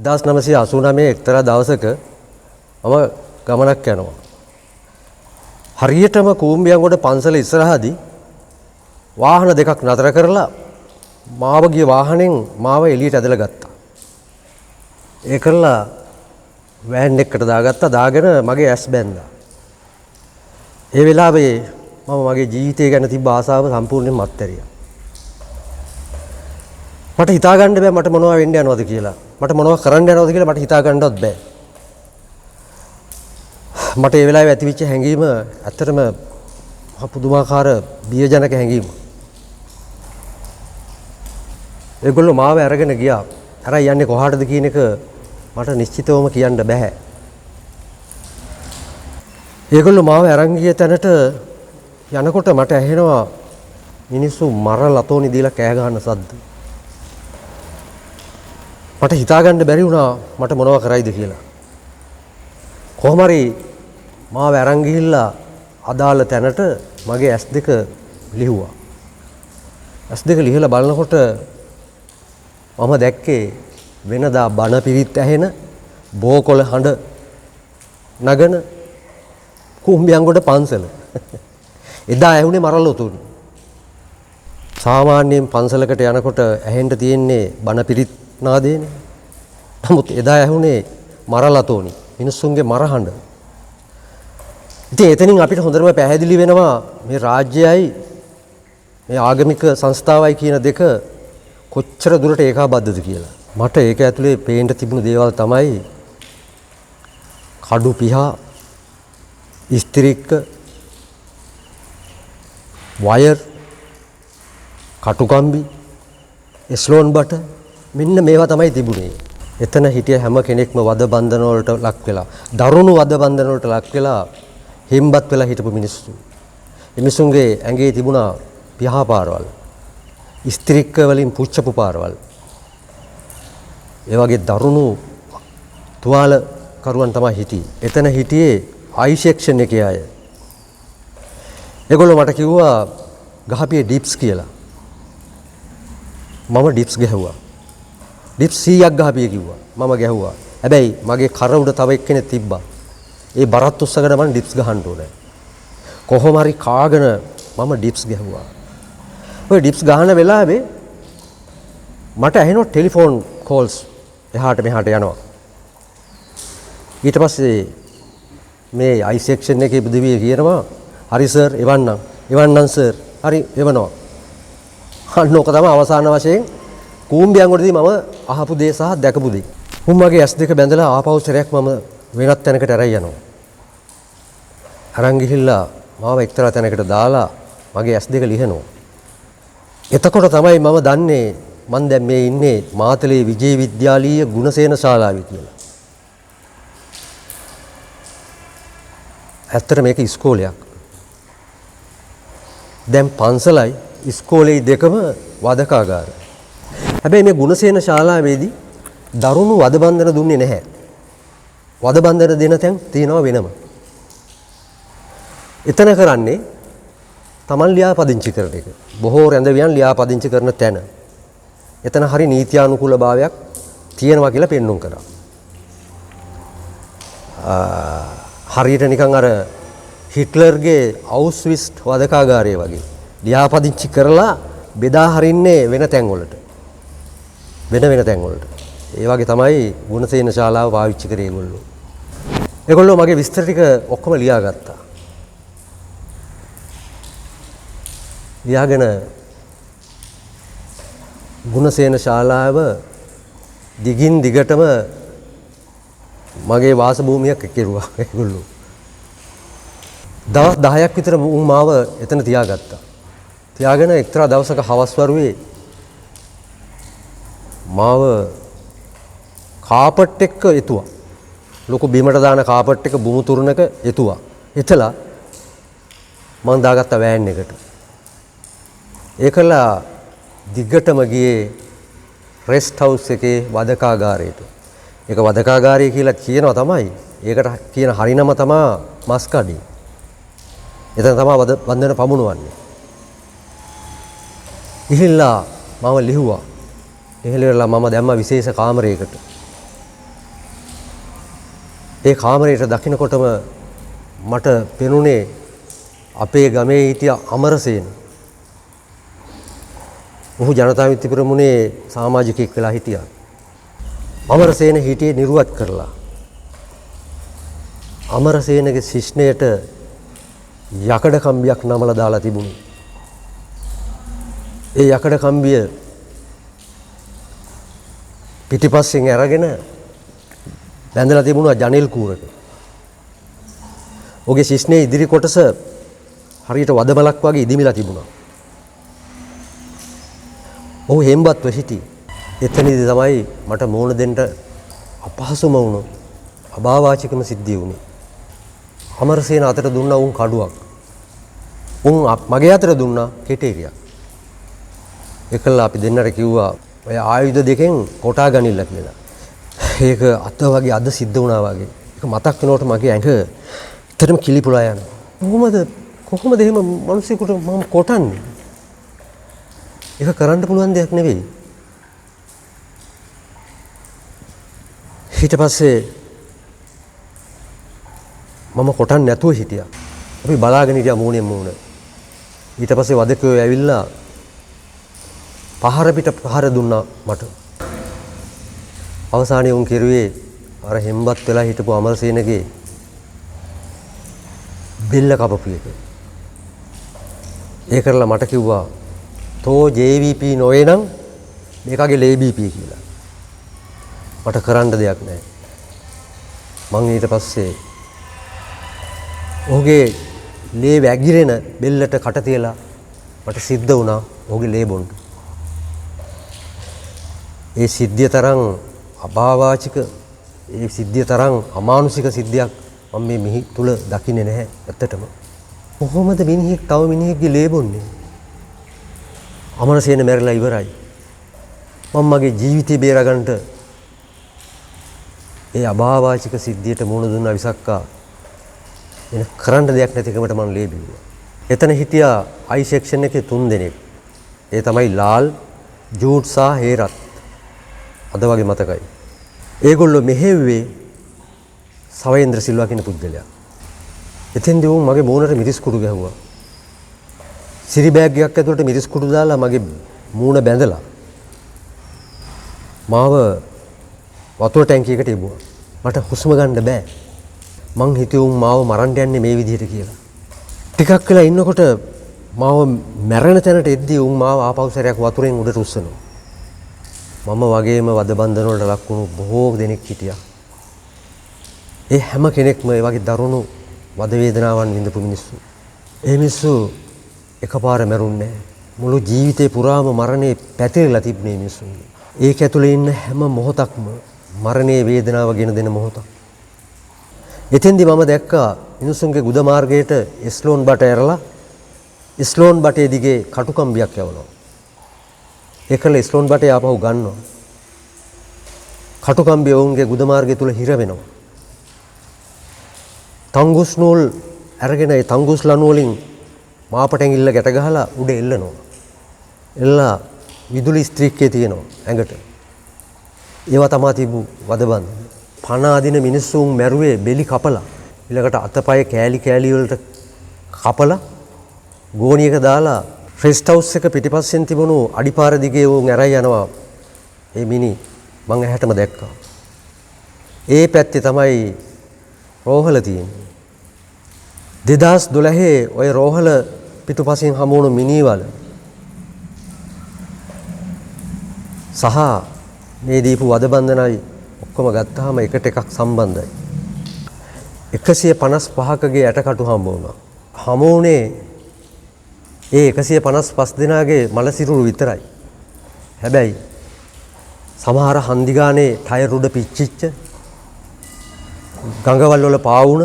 1989 එක්තරා දවසක මම ගමනක් යනවා. හරියටම කූඹියන්ගොඩ පන්සල ඉස්සරහදී වාහන දෙකක් නතර කරලා මාව ගිය වාහනෙන් මාව එළියට ඇදලා ගත්තා. ඒ කරලා වෑන් එකකට දාගත්තා. දාගෙන මගේ ඇස් බැන්දා. ඒ වෙලාවේ මම මගේ ජීවිතය ගැන තිබ්බ ආසාව සම්පූර්ණයෙන්ම අත්හැරියා. මට හිතා ගන්න බෑ මට මොනවා වෙන්න යනවද කියලා. මට මොනවා කරන්න යනවද කියලා මට හිතා ගන්නවත් බෑ. මට ඒ වෙලාවේ ඇතිවෙච්ච හැඟීම ඇත්තටම පුදුමාකාර බියජනක හැඟීම. ඒගොල්ලෝ මාව අරගෙන ගියා. අරන් යන්නේ කොහාටද කියන එක මට නිශ්චිතවම කියන්න බෑ. ඒගොල්ලෝ මාව අරන් ගිය තැනට යනකොට මට ඇහෙනවා මිනිස්සු මර ලතෝනි දීලා කෑ ගහන සද්ද. මට හිතා ගන්න බැරි වුණා මට මොනව කරයිද කියලා. කොහොම හරි මාව අරන් ගිහිල්ලා අදාළ තැනට මගේ ඇස් දෙක ලිහුවා. ඇස් දෙක ලිහලා බලනකොට මම දැක්කේ වෙනදා බණ පිරිත් ඇහෙන බෝකොළ හඬ නගන කුඹියන්ගොඩ පන්සල. එදා ඇහුනේ මරලොතුනි. සාමාන්‍යයෙන් පන්සලකට යනකොට ඇහෙන්න තියෙන්නේ බණ පිරිත් නාදේනේ. නමුත් එදා ඇහුනේ මරලතෝනි මිනිස්සුන්ගේ මරහඬ. ඉතින් එතනින් අපිට හොඳටම පැහැදිලි වෙනවා මේ රාජ්‍යයයි මේ ආගමික සංස්ථාවයි කියන දෙක කොච්චර දුරට ඒකාබද්ධද කියලා. මට ඒක ඇතුලේ පේන්න තිබුණු දේවල් තමයි කඩු පිහා, ඉස්තිරික්ක, වයර්, කටුකම්බි, ස්ලෝන් බට මෙන්න මේවා තමයි තිබුණේ. එතන හිටිය හැම කෙනෙක්ම වද බන්ධන වලට ලක් වෙලා, දරුණු වද බන්ධන වලට ලක් වෙලා හිම්බත් වෙලා හිටපු මිනිස්සු. මිනිසුන්ගේ ඇඟේ තිබුණා පිහා පාරවල්, ස්ත්‍රික්ක වලින් පුච්චපු පාරවල්. ඒ වගේ දරුණු තුවාල කරුවන් තමයි හිටියේ. එතන හිටියේ ආයි සෙක්ෂන් එකේ අය. ඒගොල්ලෝ මට කිව්වා ගහපියේ ඩිප්ස් කියලා. මම ඩිප්ස් ගැහුවා. ඩිප්ස් 100ක් ගහපියේ කිව්වා. මම ගැහුවා. හැබැයි මගේ කර උඩ තව එක්කෙනෙක් තිබ්බා. ඒ බරත් උස්සගෙන මම ඩිප්ස් ගහන්න ඕනේ. කොහොම හරි කාගෙන මම ඩිප්ස් ගැහුවා. ඔය ඩිප්ස් ගහන වෙලාවේ මට ඇහෙනවා ටෙලිෆෝන් කෝල්ස් එහාට මෙහාට යනවා. ඊට පස්සේ මේ අයි සෙක්ෂන් එකේ දෙවිය කියනවා හරි සර් එවන්නම් සර් හරි එවනවා. අන්න ඕක තමයි අවසාන වශයෙන් කූඹියන්ගොඩදී මම අහපු දේ සහ දැකපු දේ. මගේ ඇස් දෙක බැඳලා ආපහු සැරයක් මම වෙනත් තැනකට ඇරයි යනවා. අරන් ගිහිල්ලා මාව එක්තරා තැනකට දාලා මගේ ඇස් දෙක ලිහනවා. එතකොට තමයි මම දන්නේ මම දැන් මේ ඉන්නේ මාතලේ විජේ විද්‍යාලීය ගුණසේන ශාලාවේ කියලා. ඇත්තට මේක ඉස්කෝලයක්. දැන් පන්සලයි ඉස්කෝලේ දෙකම වදකාගාර. හැබැයි මේ ගුණසේන ශාලාවේදී දරුණු වද බන්ධන දුන්නේ නැහැ. වද බන්ධන දෙන තැන් තියෙනවා වෙනම. එතන කරන්නේ Taman ලියාපදිංචි කරන එක. බොහෝ රැඳවියන් ලියාපදිංචි කරන තැන. එතන හරි නීත්‍යානුකූල භාවයක් තියෙනවා කියලා පෙන්වුම් කරා. හරියට නිකන් අර හිට්ලර්ගේ අවුස්විස් වදකාගාරය වගේ ලියාපදිංචි කරලා බෙදා හරින්නේ වෙන තැන් වලට. වෙන තැන් වලට. ඒ වගේ තමයි ගුණසේන ශාලාව පාවිච්චි කරේ ඒගොල්ලෝ. ඒගොල්ලෝ මගේ විස්තර ටික ඔක්කොම ලියාගත්තා. ලියාගෙන ගුණසේන ශාලාව දිගින් දිගටම මගේ වාසභූමියක් කෙරුවා ඒගොල්ලෝ. දවස් 10ක් විතර උන් මාව එතන තියාගත්තා. තියාගෙන එක්තරා දවසක හවස් වරුවේ මාව කාපට් එක එතුවා. ලොකු බිමට දාන කාපට් එක බුමු තුරුණක එතුවා. එතලා මම දාගත්ත වෑන් එකට. ඒකලා දිගටම ගියේ රෙස්ට් හවුස් එකේ වදකාගාරයට. ඒක වදකාගාරය කියලා කියනවා තමයි. ඒකට කියන හරිනම තමයි මස්කඩි. එතන තමයි වද බන්ධන පමුණුවන්නේ. ගිහිල්ලා මම ලිහුවා. එහෙලෙලා මම දැම්මා විශේෂ කාමරයකට. ඒ කාමරයට දකින්නකොටම මට පෙනුනේ අපේ ගමේ හිටිය අමරසේන. ඔහු ජනතා විමුක්ති පෙරමුණේ සමාජිකයෙක් වෙලා හිටියා. අමරසේන හිටියේ නිර්වත් කරලා. අමරසේනගේ ශිෂ්ණයට යකඩ කම්බියක් නමලා දාලා තිබුණේ. ඒ යකඩ කම්බිය පිටිපස්සෙන් අරගෙන බැඳලා තිබුණා ජනෙල් කූරක. ඔහුගේ ශිෂ්ණයේ ඉදිරි කොටස හරියට වදමලක් වගේ ඉදිමිලා තිබුණා. ඔහු හෙම්බත්ව හිටියේ. එතනදී තමයි මට මෝන දෙන්න අපහසුම වුණු අභාවාචිකම සිද්ධිය වුණේ. අමරසේන අතට දුන්නා උන් කඩුවක්. උන් මගේ අතට දුන්නා කෙටේරියක්. ඒකලා අපි දෙන්නට කිව්වා ඔය ආයුධ දෙකෙන් කොටා ගනින්න කියලා. ඒක අත වගේ අද සිද්ධ වුණා වගේ. ඒක මතක් වෙනකොට මගේ ඇඟ ඇත්තටම කිලිපුලා යනවා. කොහොමද එහෙම මිනිස්සුන්ට මම කොටන්නේ? ඒක කරන්න පුළුවන් දෙයක් නෙවෙයි. ඊට පස්සේ මම කොටන්නේ නැතුව හිටියා. අපි බලාගෙන හිටියා මූණෙන් මූණ. ඊට පස්සේ වදකෝ ඇවිල්ලා පහර පිට පහර දුන්නා මට. අවසානයේ උන් කිරුවේ අර හෙම්බත් වෙලා හිටපු අමරසේනගේ බෙල්ල කපපු එක. ඒ කරලා මට කිව්වා තෝ JVP නොවේ නම් මේකගේ LBP කියලා. මට කරන්න දෙයක් නැහැ. මං ඊට පස්සේ ඔහුගේ ලේ වැගිරෙන බෙල්ලට කට තියලා මට සිද්ධ වුණා ඔහුගේ ලේ බොන්න. ඒ සිද්ධිය තරම් අභාවාචික, ඒ සිද්ධිය තරම් අමානුෂික සිද්ධියක් මම මේ මිහි තුල දකින්නේ නැහැ ඇත්තටම. කොහොමද මිනිහෙක් තව මිනිහෙක්ගේ ලේ බොන්නේ? අමරසේන මැරිලා ඉවරයි. මම මගේ ජීවිතේ බේරගන්න ඒ අභාවාචික සිද්ධියට මුහුණ දුන්නා විසක්කා එන කරන්න දෙයක් නැතිකමට මම ලේ බිව්වා. එතන හිටියා I section එකේ 3 දෙනෙක්. ඒ තමයි ලාල්, ජූඩ් සහ හේරත්. අද වගේ මතකයි. ඒගොල්ලෝ මෙහෙව්වේ සවේන්ද්‍ර සිල්වා කියන පුද්ගලයා. එතෙන්දී උන් මගේ මූණට මිරිස් කුඩු ගැහුවා. සිරි බෑග් එකක් ඇතුළට මිරිස් කුඩු දාලා මගේ මූණ බැඳලා මාව වතුර ටැංකියකට එබුවා. මට හුස්ම ගන්න බෑ. මං හිතුවේ උන් මාව මරන්න යන්නේ මේ විදිහට කියලා. ටිකක් වෙලා ඉන්නකොට මාව මැරෙන තැනට එද්දී උන් මාව ආපහු සැරයක් වතුරෙන් උඩට උස්සනවා. මම වගේම වද බන්ධන වලට ලක් වුණු බොහෝ දෙනෙක් හිටියා. ඒ හැම කෙනෙක්ම ඒ වගේ දරුණු වද වේදනාවන් විඳපු මිනිස්සු. ඒ මිනිස්සු එකපාර මැරුන්නේ නැහැ. මුළු ජීවිතේ පුරාම මරණේ පැතිරලා තිබුණේ මිනිස්සුන්ගේ. ඒක ඇතුලේ ඉන්න හැම මොහොතක්ම මරණයේ වේදනාව ගෙන දෙන මොහොතක්. එතෙන්දී මම දැක්කා මිනිස්සුන්ගේ ගුද මාර්ගයට ස්ලෝන් බට ඇරලා ස්ලෝන් බටේ දිගේ කටුකම්බියක් යවනවා. ඒකල ස්ලෝන් බටේ ආපහු ගන්නවා. කටුකම්බිය වුන්ගේ ගුද මාර්ගය තුල හිර වෙනවා. තංගුස් නූල් අරගෙන ඒ තංගුස් ලණු වලින් මාපටැඟිල්ල ගැට ගහලා උඩ එල්ලනවා. එල්ලා විදුලි ස්ත්‍රීක්කේ තියෙනවා ඇඟට. ඒවා තමයි තිබු වදබන්ද. පණ අදින මිනිස්සුන් මැරුවේ බෙලි කපලා. ඊළඟට අතපය කෑලි කෑලි වලට කපලා ගෝණියක දාලා රෙස්ට් හවුස් එක පිටිපස්සෙන් තිබුණු අඩිපාර දිගේ වුන් ඇරයි යනවා. ඒ මිනි මං ඇහැටම දැක්කා. ඒ පැත්තේ තමයි රෝහල තියෙන්නේ. 2012 ඔය රෝහල පිටුපසින් හමු වුණු මිනිවල සහ මේ දීපු වදබන්ධනයි ඔක්කොම ගත්තාම එකට එකක් සම්බන්ධයි. 155කගේ යටකටු හම්බ වුණා. හමු වුණේ ඒ 155 දෙනාගේ මල සිරුරු විතරයි. හැබැයි සමහර හන්දි ගානේ ටයර් උඩ පිච්චිච්ච ගඟවල් වල පාවුණ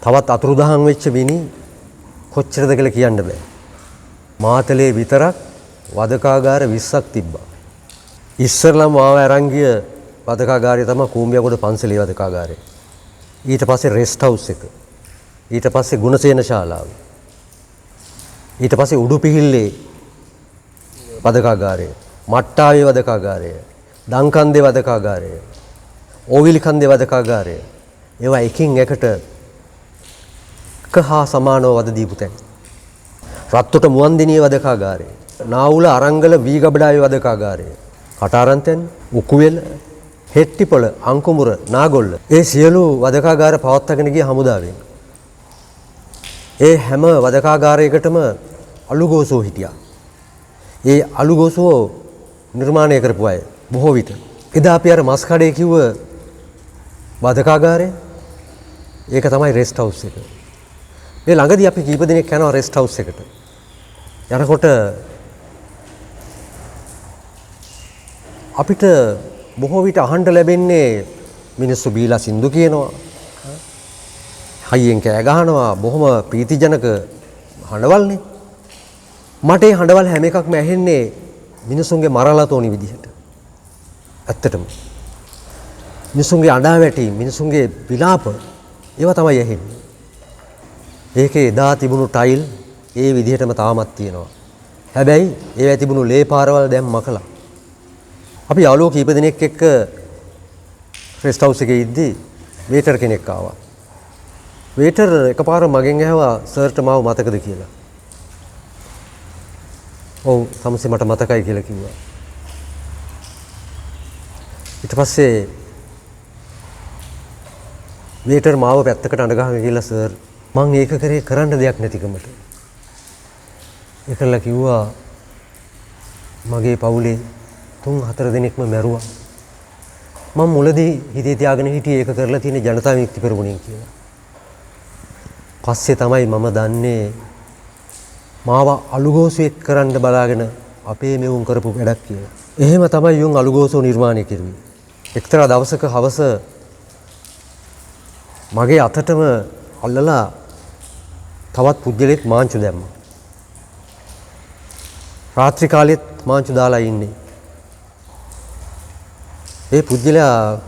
තවත් අතුරුදහන් වෙච්ච මිනි කොච්චරද කියලා කියන්න බෑ. මාතලේ විතරක් වදකාගාර 20ක් තිබ්බා. ඉස්සරලම ආව අරන් ගිය වදකාගාරය තමයි කූඹියගොඩ පන්සලේ වදකාගාරය. ඊට පස්සේ රෙස්ට් හවුස් එක. ඊට පස්සේ ගුණසේන ශාලාව. ඊට පස්සේ උඩුපිහිල්ලේ වදකාගාරය, මට්ටාවේ වදකාගාරය, දංකන්දේ වදකාගාරය. ඕවිලි කන්දේ වදකාගාරය. ඒවා එකින් එකට කහා සමානව වද දීපු තැන්. රත්තොට මුවන්දිනිය වදකාගාරය. නාවුල අරංගල වීගබඩාවේ වදකාගාරය. කටාරන්තෙන් උකුවෙල හෙට්ටිපොළ අංකුමුර නාගොල්ල ඒ සියලු වදකාගාර පවත්වාගෙන ගිය හමුදාවෙන්. ඒ හැම වදකාගාරයකටම අලුගෝසුවෝ හිටියා. ඒ අලුගෝසුවෝ නිර්මාණය කරපු අය බොහෝ විට. එදා අපි අර මස් කඩේ කිව්ව වදකාගාරය ඒක තමයි රෙස්ට් හවුස් එක. ඒ ළඟදී අපි කීප දිනක් යනවා රෙස්ට් හවුස් එකට. යනකොට අපිට බොහෝ විට අහන්න ලැබෙන්නේ මිනිස්සු බීලා සින්දු කියනවා. හයියෙන් කෑ ගහනවා බොහොම ප්‍රීතිජනක හඬවල්නේ. මට ඒ හඬවල් හැම එකක්ම ඇහෙන්නේ මිනිසුන්ගේ මරලා තෝනි විදිහට. ඇත්තටම. මිනිසුන්ගේ අඬා වැටි, මිනිසුන්ගේ විලාප ඒවා තමයි ඇහෙන්නේ. ඒකේ එදා තිබුණු ටයිල් ඒ විදිහටම තාමත් තියෙනවා. හැබැයි ඒවා තිබුණු ලේ පාරවල් දැන් මකලා. අපි යාළුවෝ කීප දෙනෙක් එක්ක රෙස්ට් හවුස් එකේ ඉද්දි වේටර් කෙනෙක් ආවා. වේටර් එකපාර මගෙන් ඇහුවා සර්ට මාව මතකද කියලා. ඔව් සමසේ මට මතකයි කියලා කිව්වා. ඊට පස්සේ වේටර් මාව පැත්තකට අඬගහගෙන ගිහලා සර් මං ඒක කරේ කරන්න දෙයක් නැතිකමට. ඒකලා කිව්වා මගේ පවුලේ 3-4 දෙනෙක්ම මැරුවා. මම මුලදී හිතේ තියාගෙන හිටියේ ඒක කරලා තියෙන ජනතා විමුක්ති පෙරමුණෙන් කියලා. පස්සේ තමයි මම දන්නේ මාව අලුගෝසුවෙක් කරන්න බලාගෙන අපේ මෙවුන් කරපු වැඩක් කියලා. එහෙම තමයි යුන් අලුගෝසුව නිර්මාණය කෙරුවේ. එක්තරා දවසක හවස මගේ අතටම අල්ලලා තවත් පුද්ගලෙක් මාංචු දැම්මා. රාත්‍රී කාලෙත් මාංචු දාලා ඉන්නේ. ඒ පුද්ගලයාගේ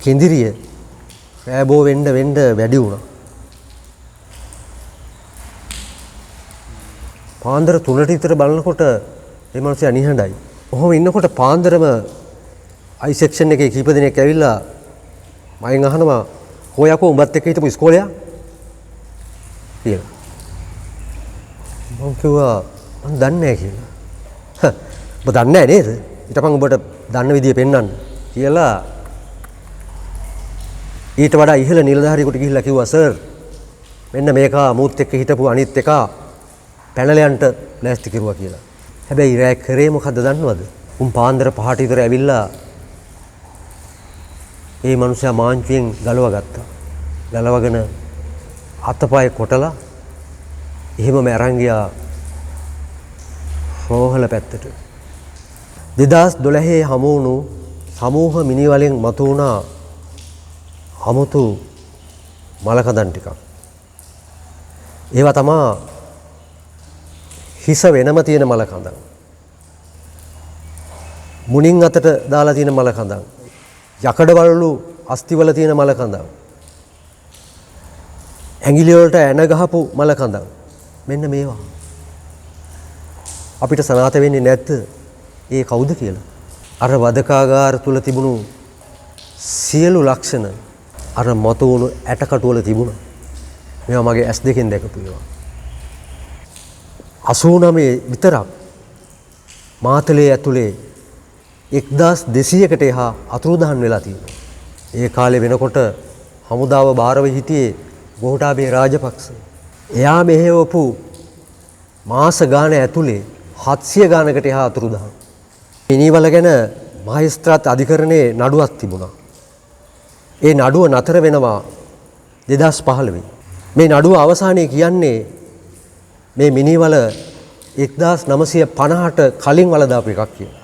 කෙඳිරිය රෑබෝ වෙන්න වැඩි වුණා. පාන්දර 3ට විතර බලනකොට ඒ මිනිස්සයා නිහඬයි. ඔහොම ඉන්නකොට පාන්දරම අයි සෙක්ෂන් එකේ කීප දෙනෙක් ඇවිල්ලා මයින් අහනවා කොයකෝ උඹත් එක්ක හිටපු ඉස්කෝලේ කියලා. මම කිව්වා මම දන්නේ නැහැ කියලා. ඔබ දන්නේ නැහැ නේද? ඊටපන් ඔබට දන්න විදිය පෙන්වන්න කියලා ඊට වඩා ඉහළ නිලධාරියෙකුට ගිහිල්ලා කිව්වා සර් මෙන්න මේකා මූත් එක්ක හිටපු අනිත් එකා පැනලා යන්න ලෑස්ති කිරුවා කියලා. හැබැයි රෑ කරේ මොකද්ද දන්නවද? උන් පාන්දර 5ට විතර ඇවිල්ලා ඒ මනුස්සයා මාංචුවෙන් ගලව ගත්තා. ගලවගෙන අතපය කොටලා එහෙමම අරන් ගියා රෝහල පැත්තට. 2012 හමු වුණු සමූහ මිනිවලෙන් මතු වුණා අමුතු මලකඳන් ටිකක්. ඒවා තමයි හිස වෙනම තියෙන මලකඳන්. මුණින් අතට දාලා තියෙන මලකඳන්. යකඩවලු අස්තිවල තියෙන මලකඳන්. ඇඟිලි වලට ඇන ගහපු මලකඳන්. මෙන්න මේවා. අපිට සනාථ වෙන්නේ නැද්ද? ඒ කවුද කියලා? අර වදකාගාර තුල තිබුණු සියලු ලක්ෂණ අර මතු වුණු ඇටකටු වල තිබුණා. මේවා මගේ ඇස් දෙකෙන් දැකපු ඒවා. 89 විතරක් මාතලේ ඇතුලේ 1200කට එහා අතුරුදහන් වෙලා තියෙනවා. ඒ කාලේ වෙනකොට හමුදාව බාරව හිටියේ ගෝඨාභය රාජපක්ෂ. එයා මෙහෙවපු මාස ගාන ඇතුලේ 700 ගානකට එහා අතුරුදහන්. මිනිවල ගැන මහේස්ත්‍රාත් අධිකරණයේ නඩුවක් තිබුණා. ඒ නඩුව නතර වෙනවා 2015. මේ නඩුව අවසානයේ කියන්නේ මේ මිනිවල 1950ට කලින් වල දාපු එකක් කියලා.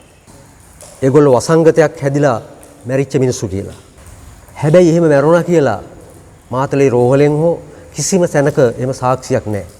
ඒගොල්ලෝ වසංගතයක් හැදිලා මැරිච්ච මිනිස්සු කියලා. හැබැයි එහෙම මැරුණා කියලා මාතලේ රෝහලෙන් හෝ කිසිම තැනක එහෙම සාක්ෂියක් නැහැ.